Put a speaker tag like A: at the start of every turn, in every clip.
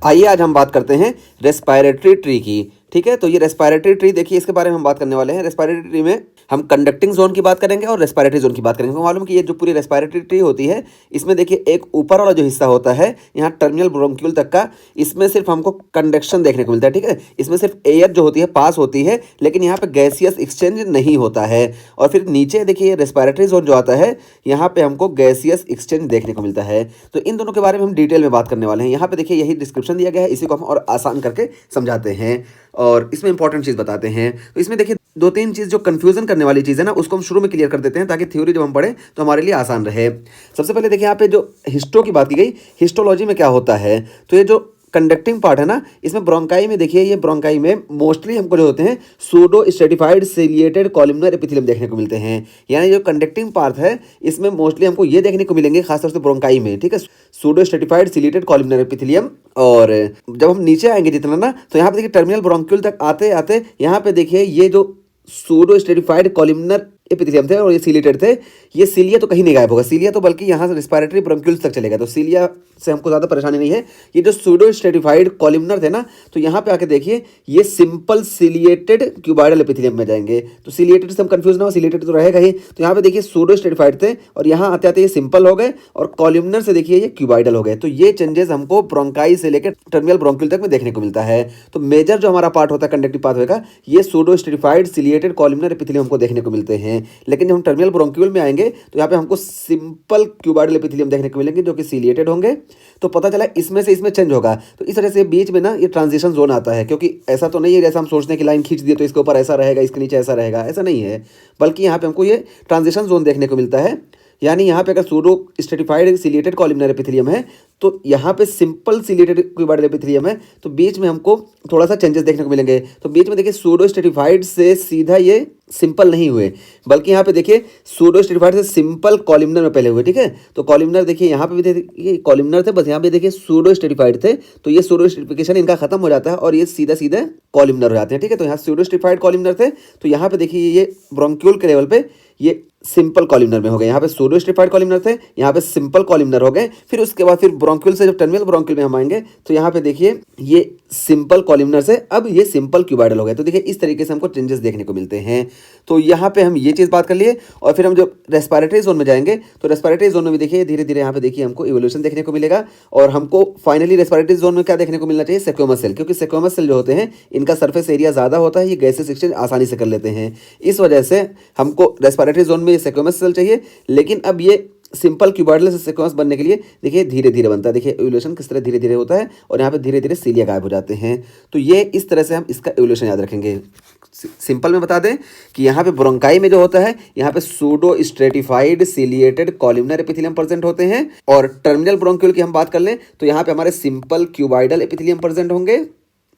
A: आइए आज हम बात करते हैं रेस्पिरेटरी ट्री की। ठीक है, तो ये रेस्पिरेटरी ट्री देखिए, इसके बारे में हम बात करने वाले हैं। रेस्पिरेटरी ट्री में हम कंडक्टिंग जोन की बात करेंगे और रेस्पिरेटरी जोन की बात करेंगे। तो मालूम कि ये जो पूरी रेस्पिरेटरी ट्री होती है, इसमें देखिए एक ऊपर वाला जो हिस्सा होता है यहाँ टर्मिनल ब्रोंक्यूल तक का, इसमें सिर्फ हमको कंडक्शन देखने को मिलता है। ठीक है, इसमें सिर्फ एयर जो होती है पास होती है, लेकिन यहाँ पे गैसियस एक्सचेंज नहीं होता है। और फिर नीचे देखिए रेस्पिरेटरी जोन जो आता है, यहाँ पे हमको गैसियस एक्सचेंज देखने को मिलता है। तो इन दोनों के बारे में हम डिटेल में बात करने वाले हैं। यहाँ पे देखिए यही डिस्क्रिप्शन दिया गया है, इसी को हम और आसान करके समझाते हैं और इसमें इंपॉर्टेंट चीज़ बताते हैं। तो इसमें देखिए दो तीन चीज़ जो कंफ्यूजन करने वाली चीज़ है ना, उसको हम शुरू में क्लियर कर देते हैं ताकि थ्योरी जब हम पढ़ें तो हमारे लिए आसान रहे। सबसे पहले देखिए यहाँ पे जो हिस्टो की बात की गई, हिस्टोलॉजी में क्या होता है, तो ये जो कंडक्टिंग पार्ट है ना, इसमें ब्रोंकाई में देखिए, ये ब्रोंकाई में मोस्टली हमको जो होते हैं pseudo stratified ciliated columnar epithelium देखने को मिलते हैं। यानी जो कंडक्टिंग पार्ट है, इसमें मोस्टली हमको ये देखने को मिलेंगे खासतौर से ब्रोंकाई में। ठीक है, pseudo stratified ciliated columnar epithelium. और जब हम नीचे आएंगे जितना ना, तो यहाँ पे देखिए टर्मिनल ब्रोंक्यूल तक आते आते यहाँ पे देखिए ये जो सूडो स्ट्रेटिफाइड कॉलमनर एपिथेलियम थे और ये सिलिएटेड थे, ये सीलिया तो कहीं नहीं गायब होगा, सीलिया तो बल्कि यहाँ से रेस्पिरेटरी ब्रोंक्यूल्स तक चलेगा, तो सीलिया से हमको ज़्यादा परेशानी नहीं है। ये जो सूडो स्ट्रेटिफाइड कॉलमनर थे ना, तो यहाँ पे आके देखिए ये सिंपल सिलिएटेड क्यूबाइडल एपिथेलियम में जाएंगे। तो सिलिएटेड से हम कंफ्यूज ना हो, सिलिएटेड तो रहेगा ही। तो यहाँ पे देखिए सूडो स्ट्रेटिफाइड थे और यहाँ आते आते ये सिंपल हो गए और कॉलमनर से देखिए ये क्यूबाइडल हो गए। तो ये चेंजेस हमको ब्रोंकाई से लेकर टर्मिनल ब्रोंक्यूल तक में देखने को मिलता है। तो मेजर जो हमारा पार्ट होता है कंडक्टिव पाथवे का, ये pseudo stratified ciliated columnar epithelium हमको देखने को मिलते हैं। लेकिन जब हम टर्मिनल ब्रोंक्यूल में आएंगे तो यहाँ पे हमको सिंपल क्यूबाइडल एपिथेलियम देखने को मिलेंगे जो कि सिलिएटेड होंगे। तो पता चला इसमें से इसमें चेंज होगा। तो इस तरह से बीच में ना ये ट्रांजिशन जोन आता है, क्योंकि ऐसा तो नहीं है जैसा हम सोचते हैं कि लाइन खींच दिए तो इसके ऊपर ऐसा रहेगा, इसके नीचे ऐसा रहेगा, ऐसा नहीं है। बल्कि यहाँ पे हमको ये ट्रांजिशन जोन देखने को मिलता है। यानी यहाँ पे अगर pseudo stratified ciliated columnar epithelium है, तो यहाँ पे सिंपल सिलिएटेड क्यूबाइडल एपिथेलियम है, तो बीच में हमको थोड़ा सा चेंजेस देखने को मिलेंगे। तो बीच में देखिए सूडो स्ट्रेटिफाइड से सीधा ये सिंपल नहीं हुए, बल्कि यहाँ पे देखिए सूडो स्ट्रेटिफाइड से सिंपल कॉलमनर में पहले हुए। ठीक है, तो कॉलमनर देखिए यहाँ पे भी देखिए कॉलमनर थे, बस यहाँ पे देखिए सूडो स्ट्रेटिफाइड थे, तो ये सूडो स्ट्रेटिफिकेशन इनका खत्म हो जाता है और ये सीधा सीधा कॉलमनर हो जाते हैं। ठीक है, तो यहाँ सूडो स्ट्रेटिफाइड कॉलमनर थे, तो यहाँ पे देखिए ये ब्रोंक्यूल के लेवल पे ये सिंपल कॉलमनर में हो गए। यहाँ पे सूडो स्ट्रेटिफाइड कॉलमनर थे, यहाँ पे सिंपल कॉलमनर हो गए। फिर उसके बाद फिर ब्रोंक्यूल से जब टर्मिनल ब्रोंक्यूल में हम आएंगे तो यहाँ पे देखिए ये सिंपल कॉलमनर से अब ये सिंपल क्यूबाइडल हो गए। तो देखिए इस तरीके से हमको चेंजेस देखने को मिलते हैं। तो यहाँ पे हम ये चीज़ बात कर लिए और फिर हम जब रेस्पिरेटरी जोन में जाएंगे तो रेस्पिरेटरी जोन में भी देखिए धीरे धीरे यहाँ पे देखिए हमको इवोल्यूशन देखने को मिलेगा। और हमको फाइनली रेस्पिरेटरी जोन में क्या देखने को मिलना चाहिए, सेक्वेमस सेल, क्योंकि सेक्वेमस सेल जो होते हैं इनका सरफेस एरिया ज़्यादा होता है, ये गैसेस एक्सचेंज आसानी से कर लेते हैं। इस वजह से हमको रेस्पिरेटरी जोन में सेक्वेमस सेल चाहिए। लेकिन अब ये सिंपल क्यूबाइडल से सेक्वेंस बनने के लिए देखिए धीरे धीरे बनता है। देखिए एवोल्यूशन किस तरह धीरे धीरे होता है और यहाँ पे धीरे धीरे सीलिया गायब हो जाते हैं। तो ये इस तरह से हम इसका एवोल्यूशन याद रखेंगे। सिंपल में बता दें कि यहाँ पे ब्रोंकाई में जो होता है, यहाँ पे pseudo stratified ciliated columnar epithelium present होते हैं। और टर्मिनल ब्रोंक्यूल की हम बात कर लें तो यहाँ पे हमारे सिंपल क्यूबाइडल एपिथेलियम प्रेजेंट होंगे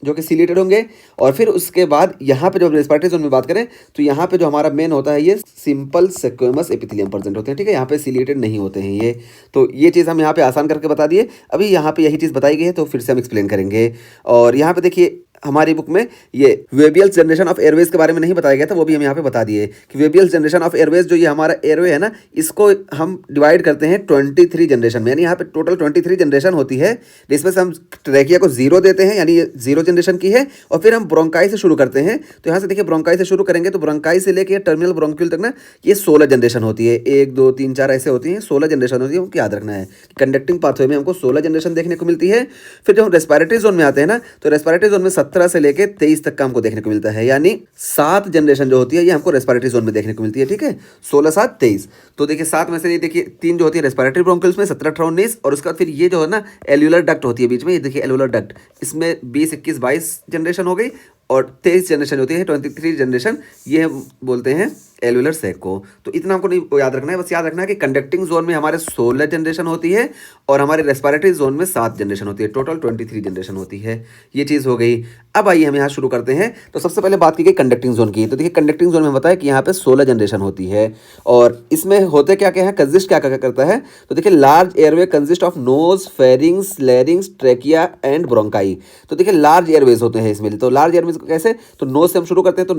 A: जो कि सिलिएटेड होंगे। और फिर उसके बाद यहाँ पे जब रेस्पिरेटरी जोन में बात करें तो यहाँ पे जो हमारा मेन होता है ये सिंपल सेक्वेमस एपिथेलियम प्रेजेंट होते हैं। ठीक है, यहाँ पे सिलिएटेड नहीं होते हैं ये। तो ये चीज़ हम यहाँ पे आसान करके बता दिए। अभी यहाँ पे यही चीज़ बताई गई है तो फिर से हम एक्सप्लेन करेंगे। और यहाँ पे देखिए हमारी बुक में ये वेबियल्स जनरेशन ऑफ एयरवेज के बारे में नहीं बताया गया था, वो भी हम यहाँ पे बता दिए कि वेबियल्स जनरेशन ऑफ एयरवेज जो ये हमारा एयरवे है ना, इसको हम डिवाइड करते हैं 23 जनरेशन में। यानी यहाँ पे टोटल 23 जनरेशन होती है, जिसमें से हम ट्रैकिया को 0 देते हैं, यानी ये 0 जनरेशन की है। और फिर हम ब्रोंकाई से शुरू करते हैं। तो यहाँ से देखिए ब्रोंकाई से शुरू करेंगे तो ब्रोंकाई से लेकर टर्मिनल ब्रोंक्यूल तक ना ये 16 जनरेशन होती है। 1 2 3 4 ऐसे होती हैं, 16 जनरेशन होती है। उनको याद रखना है कंडक्टिंग पाथवे में हमको 16 जनरेशन देखने को मिलती है। फिर जब हम रेस्पिरेटरी जोन में आते हैं ना, तो रेस्पिरेटरी जोन में 17 से लेकर 23 तक का हमको देखने को मिलता है। यानी 7 जनरेशन जो होती है ये हमको रेस्पिरेटरी जोन में देखने को मिलती है। ठीक है, 16 7 23। तो देखिए 7 में से ये देखिए 3 जो होती है रेस्पिरेटरी ब्रोंक्यूल्स में, 17 18 19। और उसके बाद फिर ये जो है ना एल्यूलर डक्ट होती है बीच में, ये देखिए एल्यूलर डक्ट, इसमें 20 21 22 जनरेशन हो गई। और 23 जनरेशन होती है, 23 जनरेशन, ये हम बोलते हैं एल्यूलर सैक को। तो इतना हमको नहीं याद रखना है, बस याद रखना है कि कंडक्टिंग जोन में हमारे 16 जनरेशन होती है और हमारे रेस्पिरेटरी जोन में 7 जनरेशन होती है, टोटल 23 जनरेशन होती है। ये चीज़ हो गई। अब आइए हम यहाँ शुरू करते हैं। तो सबसे पहले बात की गई कंडक्टिंग जोन की। तो देखिए कंडक्टिंग जोन में बताया कि यहाँ पे 16 जनरेशन होती है और इसमें होते क्या क्या है, कंजिस्ट क्या क्या करता है। तो देखिए large airway consist of nose, pharynx, लैरिंग्स, trachea and bronchi. तो देखिए लार्ज एयरवेज होते हैं इसमें। तो लार्ज एयरवेज कैसे, तो नोज से हम शुरू करते हैं। तो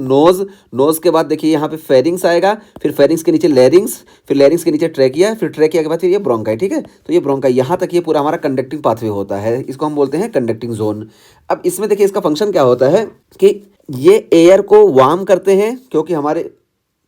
A: नोज के बाद देखिए यहाँ पे फेरिंग्स फेरिंग्स आएगा, फिर फेरिंग्स के नीचे लैरिंग्स, फिर लैरिंग्स के नीचे ट्रैकिया, फिर ट्रैकिया के बाद फिर ये ब्रोंकाई, ठीक है। तो ये ब्रोंकाई यहाँ तक ये पूरा हमारा कंडक्टिंग पाथवे होता है, इसको हम बोलते हैं कंडक्टिंग जोन। अब इसमें देखिए इसका फंक्शन क्या होता है कि ये एयर को वार्म करते हैं, क्योंकि हमारे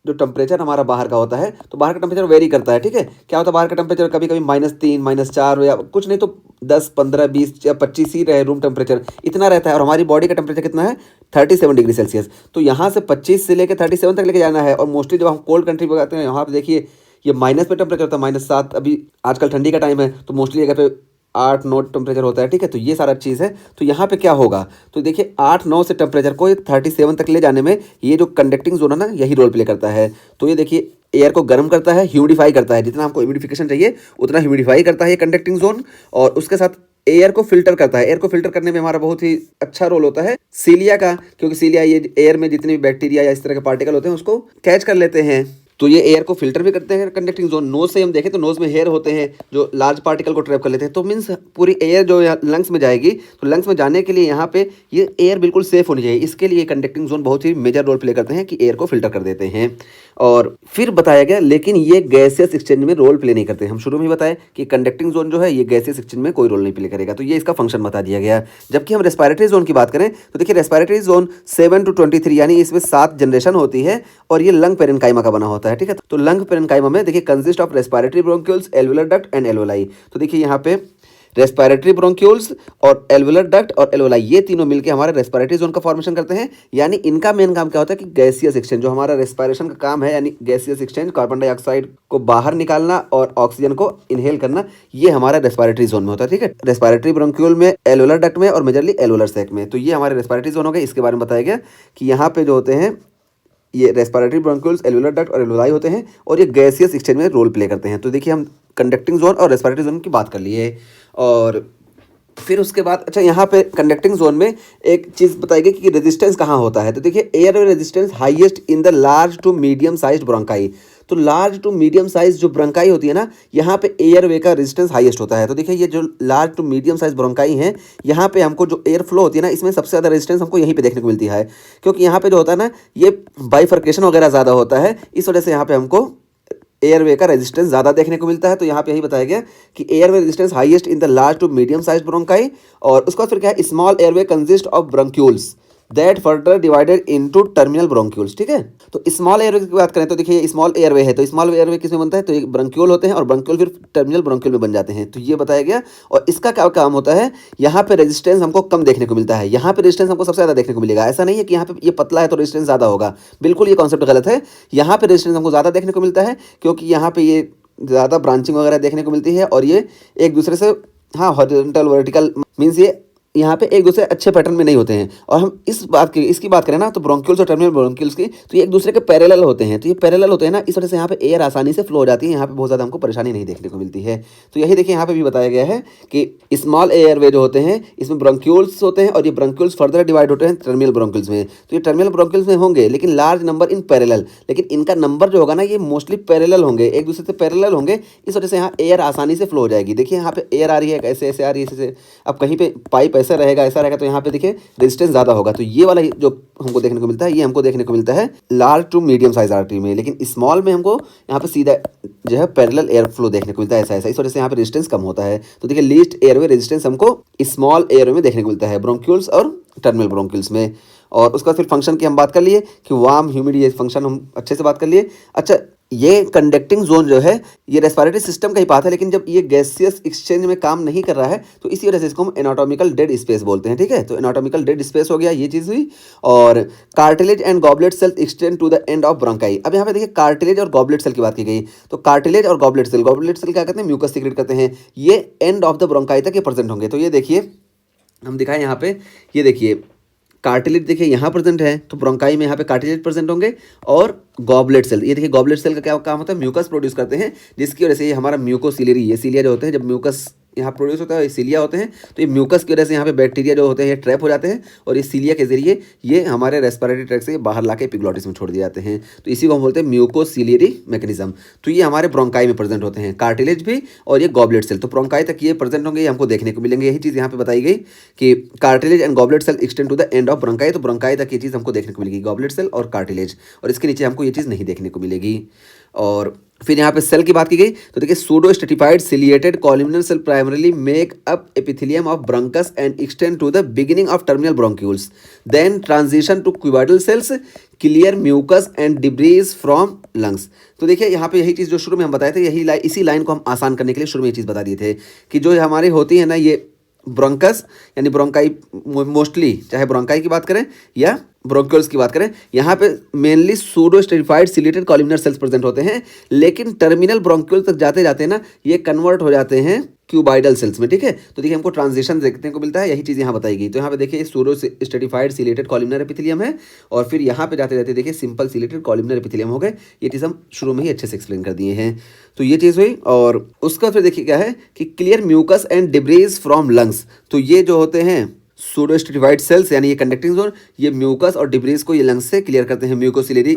A: जो टेम्परेचर हमारा बाहर का होता है, तो बाहर का टेम्परेचर वेरी करता है, ठीक है। क्या होता है बाहर का टेम्परेचर, कभी कभी -3 -4 या कुछ नहीं तो 10 15 20 या 25 ही रहे रूम टेम्परेचर, इतना रहता है। और हमारी बॉडी का टेम्परेचर कितना है 37 डिग्री सेल्सियस। तो यहाँ से 25 से लेकर 37 तक लेके जाना है। और मोस्टली जब हम कोल्ड कंट्री पे जाते हैं, यहाँ पे देखिए ये माइनस पे टेम्परेचर होता है, -7। अभी आजकल ठंडी का टाइम है, तो मोस्टली जगह पे 8 9 टेम्परेचर होता है, ठीक है। तो ये सारा चीज़ है। तो यहाँ पे क्या होगा, तो देखिए 8 9 से टेम्परेचर को 37 तक ले जाने में ये जो कंडक्टिंग जोन है ना, यही रोल प्ले करता है। तो ये देखिए एयर को गर्म करता है, ह्यूमिडिफाई करता है, जितना हमको ह्यूमिडिफिकेशन चाहिए उतना ह्यूमिडिफाई करता है ये कंडक्टिंग जोन। और उसके साथ एयर को फिल्टर करता है। एयर को फिल्टर करने में हमारा बहुत ही अच्छा रोल होता है सीलिया का, क्योंकि सीलिया ये एयर में जितने भी बैक्टीरिया या इस तरह के पार्टिकल होते हैं उसको कैच कर लेते हैं। तो ये एयर को फिल्टर भी करते हैं कंडक्टिंग जोन। नोज से हम देखें तो नोज में हेयर होते हैं जो लार्ज पार्टिकल को ट्रैप कर लेते हैं। तो मीन्स पूरी एयर जो लंग्स में जाएगी, तो लंग्स में जाने के लिए यहाँ पे ये एयर बिल्कुल सेफ होनी चाहिए। इसके लिए कंडक्टिंग जोन बहुत ही मेजर रोल प्ले करते हैं कि एयर को फिल्टर कर देते हैं। और फिर बताया गया लेकिन ये गैसियस एक्सचेंज में रोल प्ले नहीं करते। हम शुरू में बताए कि कंडक्टिंग जोन जो है ये गैसियस एक्सचेंज में कोई रोल नहीं प्ले करेगा। तो ये इसका फंक्शन बता दिया गया। जबकि हम रेस्पिरेटरी जोन की बात करें तो देखिए रेस्पिरेटरी जोन 7 to 23 यानी इसमें 7 जनरेशन होती है और ये लंग पेरेन्काइमा का बना होता है, ठीक है। तो लंग पेरेन्काइमा में देखिए consist of respiratory bronchioles, alveolar duct and alveoli. तो देखिए यहाँ पे रेस्पिरेटरी ब्रोंक्यूल्स और एल्वुलर डक्ट और एल्वोलाई ये तीनों मिलकर हमारे रेस्पिरेटरी जोन का फॉर्मेशन करते हैं। यानी इनका मेन काम क्या होता है कि गैसियस एक्सचेंज, जो हमारा रेस्पिरेशन का काम है यानी गैसियस एक्सचेंज, कार्बन डाइऑक्साइड को बाहर निकालना और ऑक्सीजन को इनहेल करना, ये हमारा रेस्पिरेटरी जोन में होता है, ठीक है। रेस्पिरेटरी ब्रोंक्यूल में, एल्वुलर डक्ट में और मेजरली एल्वुलर सैक में। तो ये हमारे रेस्पिरेटरी जोन हो गए। इसके बारे में बताया गया कि यहाँ पे जो होते हैं ये रेस्पिरेटरी ब्रोंक्यूल्स, एल्वुलर डक्ट और एल्वोलाई होते हैं और ये गैसियस एक्सचेंज में रोल प्ले करते हैं। तो देखिए हम कंडक्टिंग जोन और रेस्पिरेटरी जोन की बात कर लिए। और फिर उसके बाद अच्छा यहाँ पे कंडक्टिंग जोन में एक चीज़ बताएगी कि रेजिस्टेंस कहाँ होता है। तो देखिए air resistance highest in the large to medium sized bronchi. तो लार्ज टू मीडियम साइज जो ब्रोंकाई होती है ना, यहाँ पे एयर वे का रेजिस्टेंस हाईएस्ट होता है। तो देखिए ये जो large to medium size bronchi है, यहाँ पे हमको जो एयर फ्लो होती है ना, इसमें सबसे ज़्यादा रेजिस्टेंस हमको यहीं पे देखने को मिलती है, क्योंकि यहाँ पे जो होता है ना ये बाइफर्केशन वगैरह ज़्यादा होता है। इस वजह से यहाँ पे हमको एयरवे का रेजिस्टेंस ज़्यादा देखने को मिलता है। तो यहाँ पे यही बताया गया कि airway resistance highest in the large to medium size bronchi. और उसके बाद फिर क्या है, small airway consist of bronchioles that further divided into terminal bronchioles, ठीक है। तो स्मॉल एयरवे की बात करें तो देखिए स्मॉल एयरवे है, तो स्मॉल एयरवे किसमें बनता है, तो एक ब्रोंक्यूल होते हैं और ब्रोंक्यूल फिर टर्मिनल ब्रोंक्यूल में बन जाते हैं। तो ये बताया गया। और इसका क्या काम होता है, यहाँ पे रेजिस्टेंस हमको कम देखने को मिलता है, यहाँ पे रेजिस्टेंस हमको सबसे ज़्यादा देखने को मिलेगा। ऐसा नहीं है कि यहाँ पे ये पतला है तो रेजिस्टेंस ज़्यादा होगा, बिल्कुल ये कॉन्सेप्ट गलत है। यहाँ पे रेजिस्टेंस हमको ज़्यादा देखने को मिलता है क्योंकि यहाँ पे ये ज़्यादा ब्रांचिंग वगैरह देखने को मिलती है और ये एक दूसरे से, हाँ, हॉरिजॉन्टल वर्टिकल मीन्स ये यहाँ पे एक दूसरे अच्छे पैटर्न में नहीं होते हैं। और हम इसकी बात करें ना तो ब्रोंक्यूल्स और टर्मिनल ब्रोंक्यूल्स की, तो ये एक दूसरे के पैरेलल होते हैं। तो ये पैरेलल होते हैं ना, इस वजह से यहाँ पे एयर आसानी से फ्लो हो जाती है, यहाँ पे बहुत ज़्यादा हमको परेशानी नहीं देखने को मिलती है। तो यही देखिए यहाँ पे भी बताया गया है कि स्मॉल एयरवे जो होते हैं इसमें ब्रोंक्यूल्स होते हैं और ये ब्रोंक्यूल्स फर्दर डिवाइड होते हैं टर्मिनल ब्रोंक्यूल्स में। तो ये टर्मिनल ब्रोंक्यूल्स में होंगे लेकिन लार्ज नंबर इन पैरेलल, लेकिन इनका नंबर जो होगा ना ये मोस्टली पैरेलल होंगे, एक दूसरे से पैरेलल होंगे। इस वजह से यहाँ एयर आसानी से फ्लो हो जाएगी। देखिए यहाँ पे एयर आ रही है, ऐसे ऐसे आ रही है, ऐसे। अब कहीं पे पाइप ऐसा रहेगा, ऐसा रहेगा, तो यहाँ पे देखिए रेजिस्टेंस ज़्यादा होगा। तो ये वाला जो हमको देखने को मिलता है, ये हमको देखने को मिलता है large to medium size artery में। लेकिन स्मॉल में हमको यहाँ पे सीधा जो है पैरेलल एयर फ्लो देखने को मिलता है, ऐसा ऐसा। इस वजह से यहाँ पे रेजिस्टेंस कम होता है। तो देखिए लीस्ट एयरवे रेजिस्टेंस हमको स्मॉल एयरवे में देखने को मिलता है, ब्रोंक्यूल्स और टर्मिनल ब्रोंक्यूल्स में। और उसका फिर फंक्शन की हम बात कर लिए कि वार्म ह्यूमिड, ये फंक्शन हम अच्छे से बात कर लिए। अच्छा, ये कंडक्टिंग जोन जो है ये रेस्पिरेटरी सिस्टम का ही पार्ट है, लेकिन जब ये गैसियस एक्सचेंज में काम नहीं कर रहा है तो इसी वजह से इसको हम एनाटॉमिकल डेड स्पेस बोलते हैं, ठीक है। तो एनाटॉमिकल डेड स्पेस हो गया, ये चीज़ हुई। और cartilage and goblet cell extend to the end of bronchi. अब यहाँ पे देखिए कार्टिलेज और गॉबलेट सेल की बात की गई। तो कार्टिलेज और गॉबलेट सेल क्या करते हैं, म्यूकस सीक्रेट करते हैं, ये एंड ऑफ द ब्रोंकाई तक ये प्रेजेंट होंगे। तो ये देखिए हम दिखाएं यहाँ पे, ये देखिए कार्टिलेज देखिए यहाँ प्रेजेंट है, तो ब्रोंकाई में यहाँ पे कार्टिलेज प्रेजेंट होंगे। और गॉबलेट सेल, ये देखिए गॉबलेट सेल का क्या काम होता है, म्यूकस प्रोड्यूस करते हैं, जिसकी वजह से ये हमारा म्यूकोसिलियरी, ये सीलिया जो होते हैं जब म्यूकस यहाँ प्रोड्यूस होता है, ये सीलिया होते हैं। तो ये म्यूकस की वजह से यहाँ पे बैक्टीरिया जो होते हैं ये ट्रैप हो जाते हैं और इस सीलिया के जरिए ये हमारे रेस्पिरेटरी ट्रैक्ट से बाहर लाके एपिग्लॉटिस में छोड़ दिए जाते हैं। तो इसी को हम बोलते हैं म्यूकोसिलियरी मैकेनिज्म। तो ये हमारे ब्रोंकाई में प्रेजेंट होते हैं, कार्टिलेज भी और ये गॉबलेट सेल। तो ब्रोंकाई तक ये प्रेजेंट होंगे, ये हमको देखने को मिलेंगे। यही चीज़ यहाँ पे बताई गई कि cartilage and goblet cell extend to the end of bronchi. तो ब्रोंकाई तक ये चीज़ हमको देखने को मिलेगी, गॉबलेट सेल और कार्टिलेज, और इसके नीचे हमको ये चीज़ नहीं देखने को मिलेगी। और फिर यहाँ पे सेल की बात की गई तो देखिए pseudo stratified ciliated columnar cell primarily make up epithelium of bronchus and extend to the beginning of terminal bronchioles, then transition to cuboidal cells, clear mucus and debris from lungs. तो देखिए यहाँ पे यही चीज़ जो शुरू में हम बताए थे, यही इसी लाइन को हम आसान करने के लिए शुरू में ये चीज़ बता दिए थे कि जो हमारी होती है ना ये ब्रोंकस यानी ब्रोंकाई, मोस्टली चाहे ब्रोंकाई की बात करें या ब्रोंक्यूल्स की बात करें, यहाँ पे mainly pseudo stratified ciliated columnar cells present होते हैं, लेकिन टर्मिनल ब्रोंक्यूल तक जाते जाते ना ये कन्वर्ट हो जाते हैं क्यूबाइडल सेल्स में। ठीक है, तो देखिए हमको ट्रांजिशन देखने को मिलता है, यही चीज़ यहाँ बताई गई। तो यहाँ पे देखिए pseudo stratified ciliated columnar epithelium है और फिर यहाँ पे जाते जाते देखिए सिंपल सिलिएटेड कॉलमनर एपिथेलियम हो गए। ये चीज़ हम शुरू में ही अच्छे से एक्सप्लेन कर दिए हैं। तो ये चीज़ हुई और उसका फिर देखिए क्या है कि clear mucus and debris from lungs. तो ये जो होते हैं सूडो स्ट्रेटिफाइड सेल्स यानी ये कंडक्टिंग जोन, ये म्यूकस और डिब्रीज को ये लंग्स से क्लियर करते हैं म्यूकोसिलरी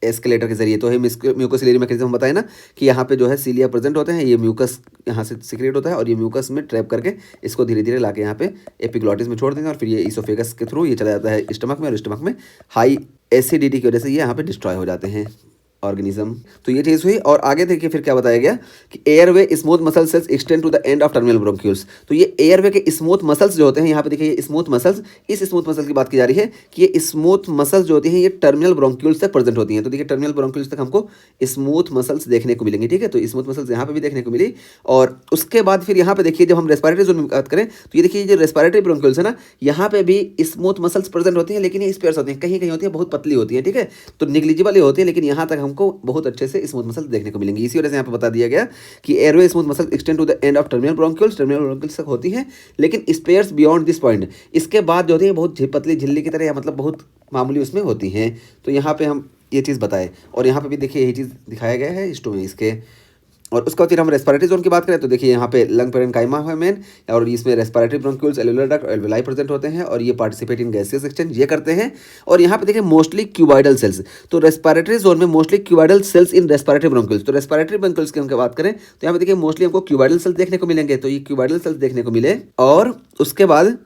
A: एस्केलेटर के जरिए। तो है म्यूकोसिलरी मैकेनिज्म बताए ना कि यहाँ पे जो है सीलिया प्रेजेंट होते हैं, ये म्यूकस यहाँ से सिक्रेट होता है और ये म्यूकस में ट्रैप करके इसको धीरे धीरे लाके यहाँ पे एपिग्लॉटिस में छोड़ देंगे और फिर ये इसोफेगस के थ्रू ये चला जाता है स्टमक में, और स्टमक में हाई एसिडिटी की वजह से ये यहाँ पे डिस्ट्रॉय हो जाते हैं ऑर्गेनिज्म। तो ये चीज़ हुई और आगे देखिए फिर क्या बताया गया कि airway smooth muscle cells extend to the end of terminal bronchioles. तो ये एयरवे के स्मूथ मसल्स जो होते हैं, यहाँ पे देखिए ये स्मूथ मसल्स, इस स्मूथ मसल की बात की जा रही है कि ये स्मूथ मसल्स जो होती हैं ये टर्मिनल ब्रोंक्यूल्स तक प्रेजेंट होती हैं। तो देखिए टर्मिनल ब्रोंक्यूल्स तक हमको स्मूथ मसल्स देखने को मिलेंगे। ठीक है, तो स्मूथ मसल्स यहाँ पे भी देखने को मिली। और उसके बाद फिर यहाँ पे देखिए जब हम रेस्पिरेटरी जोन में बात करें तो ये देखिए जो रेस्पिरेटरी ब्रोंक्यूल्स है ना, यहाँ पे भी स्मूथ मसल्स प्रेजेंट होती हैं, लेकिन ये स्पेयर्स होती हैं, कहीं कहीं होती है बहुत पतली होती है। ठीक है, तो निग्लिजिबल ही होती है, लेकिन यहाँ तक हमको बहुत अच्छे से स्मूथ मसल देखने को मिलेंगी। इसी वजह से यहाँ पे बता दिया गया कि airway smooth muscle extend to the end of terminal bronchioles, terminal bronchioles तक होती हैं, लेकिन स्पेयर्स बियॉन्ड दिस पॉइंट, इसके बाद जो होती है बहुत पतली झिल्ली की तरह या मतलब बहुत मामूली उसमें होती हैं। तो यहाँ पे हम ये चीज़ बताए और यहाँ पे भी देखिए यही चीज़ दिखाया गया है स्टो में इसके। और उसके बाद फिर हम रेस्पिरेटरी जोन की बात करें तो देखिए यहाँ पे लंग पेरेन्काइमा है मेन, और इसमें रेस्पिरेटरी ब्रोंक्यूल्स, एल्वेलर डक्ट और एल्वेलाई प्रेजेंट होते हैं और ये पार्टिसिपेट इन गैसियस एक्सचेंज ये करते हैं। और यहाँ पे देखिए मोस्टली क्यूबाइडल सेल्स, तो रेस्पिरेटरी जोन में मोस्टली क्यूबाइडल सेल्स इन रेस्पिरेटरी ब्रोंक्यूल्स। तो रेस्पिरेटरी ब्रोंक्यूल्स की हम बात करें तो यहाँ पे देखिए मोस्टली हमको क्यूबाइडल सेल्स देखने को मिलेंगे। तो ये क्यूबाइडल सेल्स देखने को मिले और उसके बाद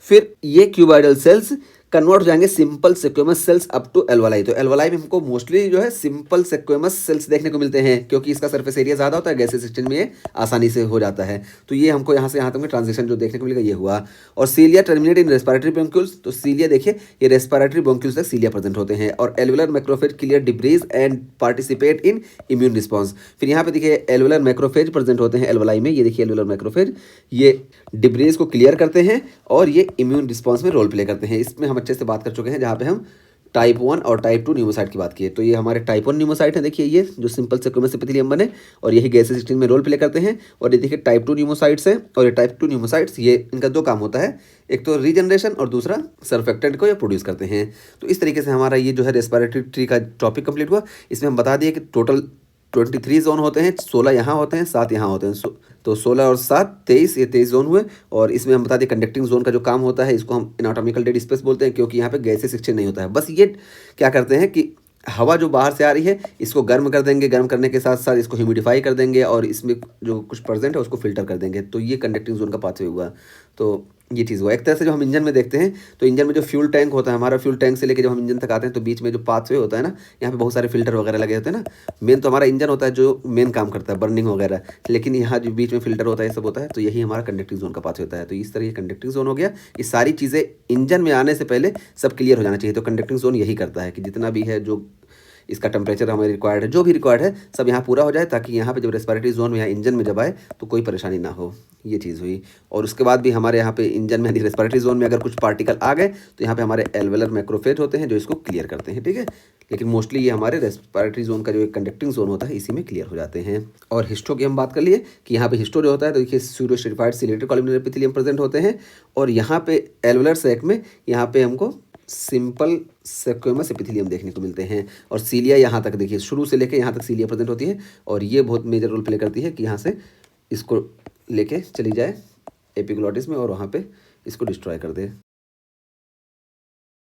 A: फिर ये क्यूबाइडल सेल्स कन्वर्ट हो जाएंगे simple squamous cells up to alveoli. तो एल्वलाई में हमको मोस्टली जो है सिंपल सेक्वेमस सेल्स देखने को मिलते हैं, क्योंकि इसका सरफेस एरिया ज़्यादा होता है, गैसेस एक्सचेंज में ये आसानी से हो जाता है। तो ये हमको यहाँ से यहाँ तक में ट्रांजिशन जो देखने को मिलेगा ये हुआ। और सीलिया टर्मिनेट इन रेस्पिरेटरी ब्रोंक्यूल्स, तो सीलिया देखिए ये रेस्पिरेटरी ब्रोंक्यूल्स तक सीलिया प्रेजेंट होते हैं। और alveolar macrophage clear debris and participate in immune response. फिर यहाँ पे देखिए एल्वुलर मैक्रोफेज प्रेजेंट होते हैं एल्वलाई में, ये देखिए एल्वुलर मैक्रोफेज ये डिब्रीज को क्लियर करते हैं और ये इम्यून रिस्पॉन्स में रोल प्ले करते हैं। इसमें हम अच्छे से बात कर चुके हैं जहाँ पे हम टाइप 1 और टाइप 2 न्यूमोसाइट की बात की है। तो ये हमारे टाइप 1 न्यूमोसाइट है, देखिए ये जो सिंपल सेक्वेमस एपिथेलियम बने और यही गैसेस एक्सचेंज में रोल प्ले करते हैं। और ये देखिए टाइप 2 न्यूमोसाइट्स हैं और ये टाइप 2 न्यूमोसाइट्स ये इनका दो काम होता है, एक तो रीजनरेशन और दूसरा सर्फेक्टेंट को ये प्रोड्यूस करते हैं। तो इस तरीके से हमारा ये जो है रेस्पिरेटरी ट्री का टॉपिक कंप्लीट हुआ। इसमें हम बता दिए कि टोटल 23 जोन होते हैं, 16 यहाँ होते हैं, 7 यहाँ होते हैं। तो 16 और 7 23, ये 23 जोन हुए। और इसमें हम बता दें कंडक्टिंग जोन का जो काम होता है इसको हम एनाटॉमिकल डेड स्पेस बोलते हैं, क्योंकि यहाँ पे गैसेस एक्सचेंज नहीं होता है। बस ये क्या करते हैं कि हवा जो बाहर से आ रही है इसको गर्म कर देंगे, गर्म करने के साथ साथ इसको ह्यूमिडिफाई कर देंगे और इसमें जो कुछ प्रेजेंट है उसको फिल्टर कर देंगे। तो ये कंडक्टिंग जोन का पाथवे हुआ। तो ये चीज़ हुआ। एक तरह से जो हम इंजन में देखते हैं तो इंजन में जो फ्यूल टैंक होता है, हमारा फ्यूल टैंक से लेके जब हम इंजन तक आते हैं तो बीच में जो पाथवे होता है ना, यहाँ पे बहुत सारे फिल्टर वगैरह लगे होते हैं ना। मेन तो हमारा इंजन होता है जो मेन काम करता है बर्निंग वगैरह, लेकिन यहाँ जो बीच में फिल्टर होता है ये सब होता है। तो यही हमारा कंडक्टिंग जोन का पाथवे होता है। तो इस तरह ये कंडक्टिंग जोन हो गया। ये सारी चीज़ें इंजन में आने से पहले सब क्लियर हो जाना चाहिए। तो कंडक्टिंग जोन यही करता है कि जितना भी है जो इसका टेम्परेचर हमें रिक्वायर्ड है, जो भी रिक्वायर्ड है सब यहाँ पूरा हो जाए, ताकि यहाँ पे जब रेस्पिरेटरी जोन में या इंजन में जब आए तो कोई परेशानी ना हो। ये चीज़ हुई। और उसके बाद भी हमारे यहाँ पे इंजन में यानी रेस्पिरेटरी जोन में अगर कुछ पार्टिकल आ गए तो यहाँ पे हमारे एल्वेलर मैक्रोफेज होते हैं जो इसको क्लियर करते हैं। ठीक है, लेकिन मोस्टली ये हमारे रेस्पिरेटरी जोन का जो एक कंडक्टिंग जोन होता है इसी में क्लियर हो जाते हैं। और हिस्टो की हम बात कर लिए कि यहाँ पे हिस्टो जो होता है तो देखिए pseudo stratified ciliated columnar epithelium present होते हैं। और यहाँ पे एल्वेलर सैक में यहाँ पे हमको सिंपल सेक्वेमस एपिथेलियम देखने को मिलते हैं। और सीलिया यहाँ तक देखिए शुरू से लेकर यहाँ तक सीलिया प्रेजेंट होती है और ये बहुत मेजर रोल प्ले करती है कि यहाँ से इसको लेके चली जाए एपिग्लॉटिस में और वहाँ पे इसको डिस्ट्रॉय कर दे।